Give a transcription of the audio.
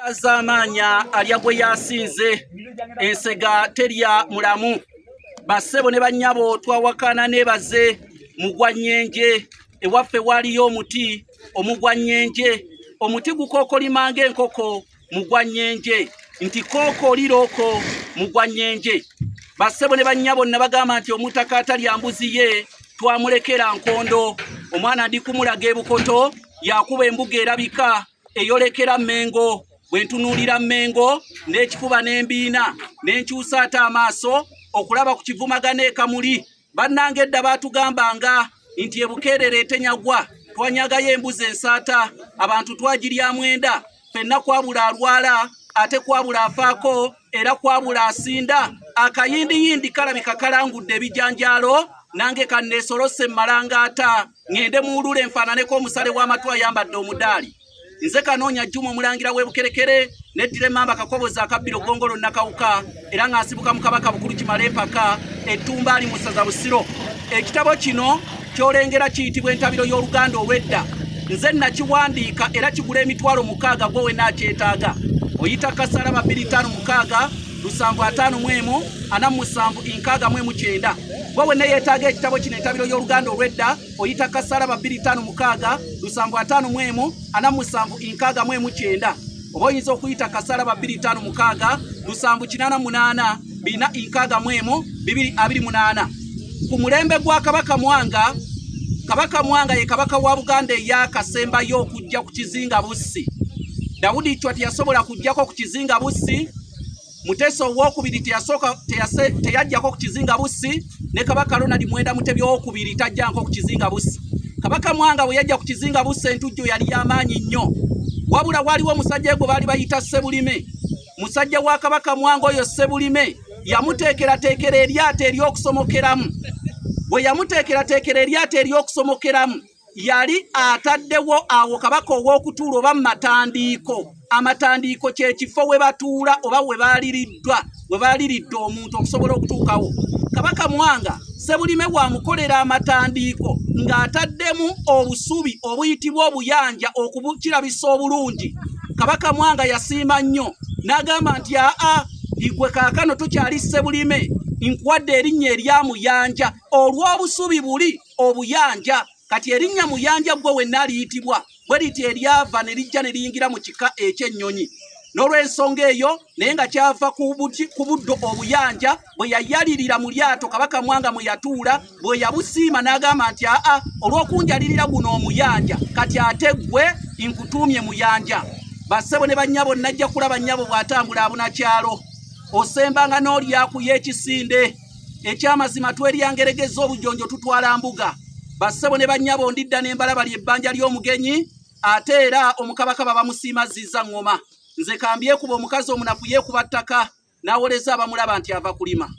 Yazamanya alya gwe yasinze ensega terya mulamu. Bassebo ne bannyabo twawakana nebaze mugwa nnyenje ewaffe waliyo omuti omugwa nnyenje omuti gukookolimanga enkoko mugwa nnyenje nti kooko lirooko mugwa nnyenje. Bassebo ne bannyabo nabagamba nti omutaka atalya mbuzi ye twamulekera nkondo. Omwana ndi kumulaga ebukoto yakuba embuga erabika eyolekera Mmengo. Bwentunuulira Mmengo n'ekifuba n'embiina n'enkyusa ate amaaso okulaba ku kivumagana ekamuli. Bannange edda baatugambanga nti ebukeerere etenyagwa twanyagayo embuzi ensaata abantu twagiryamu enda ffenna kwabula alwala ate kwabula afaako era kwabula asinda. Akayindiyindi kalabika kalangudde ebijanjaalo nange kanneesolose mmalangaata ngende muwulule nfaananeko omusale w'amatwa ayambadde omudaali. Nze Kanoonya Juma omulangira w'ebukerekere neddira emmamba Kakobozi akabbiro Gongolo Nakawuka era nga nsibuka mu Kabaka Bukulu Kimala empaka Ettumba ali mu ssaza Busiro. Ekitabo kino kyolengera kiyitibwa entabiro y'oluganda olw'edda. Nze nakiwandiika era kigula emitwalo 600 gwe wenaakyetaaga. Oyita Kasaraba 256 751 47 gwe weneyeetaaga ekitabo kino entabiro y'oluganda olw'edda oyita Kasaraba 256 751 47 oba oyinza okuyita Kasaraba 256 788 461 ku mulembe gwa Kabaka Mwanga. Kabaka Mwanga ye kabaka wa Buganda eyakasembayo okujja ku kizinga Bussi. Daudi Chwa teyasobola kujjako ku kizinga Bussi. Muteso owokubiri teyajjako ku kizinga Bussi ne Kabaka Ronald Mwenda Mutebi owokubiri tajjanko ku kizinga Bussi. Kabaka Mwanga bwe yajja ku kizinga Bussi entujjo yali y'amaanyi nnyo. Wabula waliwo omusajja gwe baali bayita Sebulime. Musajja wa Kabaka Mwanga oyo Sebulime yamuteekerateekera eryato ery'okusomokeramu. Bwe yamuteekerateekera eryato ery'okusomokeramu yali ataddewo awo kabaka ow'okutuula oba mu matandiiko. Amatandiiko kye kifo we batuula oba we baaliridde omuntu okusobola okutuukawo. Kabaka Mwanga Sebulime bw'amukolera amatandiiko ng'ataddemu obusubi obuyitibwa obuyanja okubukirabisa obulungi. Kabaka Mwanga yasiima nnyo n'agamba nti igwe kaakano tukyali Sebulime nkuwadde erinnya erya Muyanja olw'obusubi buli obuyanja. Kati erinnya Muyanja gwe wenna liyitibwa bwe liti eryava ne lijja ne liyingira mu kika eky'ennyonyi. N'olw'ensonga eyo naye nga kyava ku buddo obuyanja bwe yayalirira mu lyato Kabaka Mwanga mwe yatuula bwe yabusiima n'agamba nti olw'okunjalirira guno omuyanja kati ate gwe nkutuumye Muyanja. Bassebo ne bannyabo najja kulaba nnyabo bw'atambula abunakyalo. Osembanga n'olyakuya ekisinde eky'amazima tweryangeregeza obujonjo tutwala mbuga. Bassebo ne bannyabo ndidda n'embalaba ly'ebbanja ly'omugenyi ate era omukabaka bamusiima zizza ngoma. Nze kambyekuba omukazi omunafu yeekuba ttaka n'awoleza abamulaba nti ava kulima.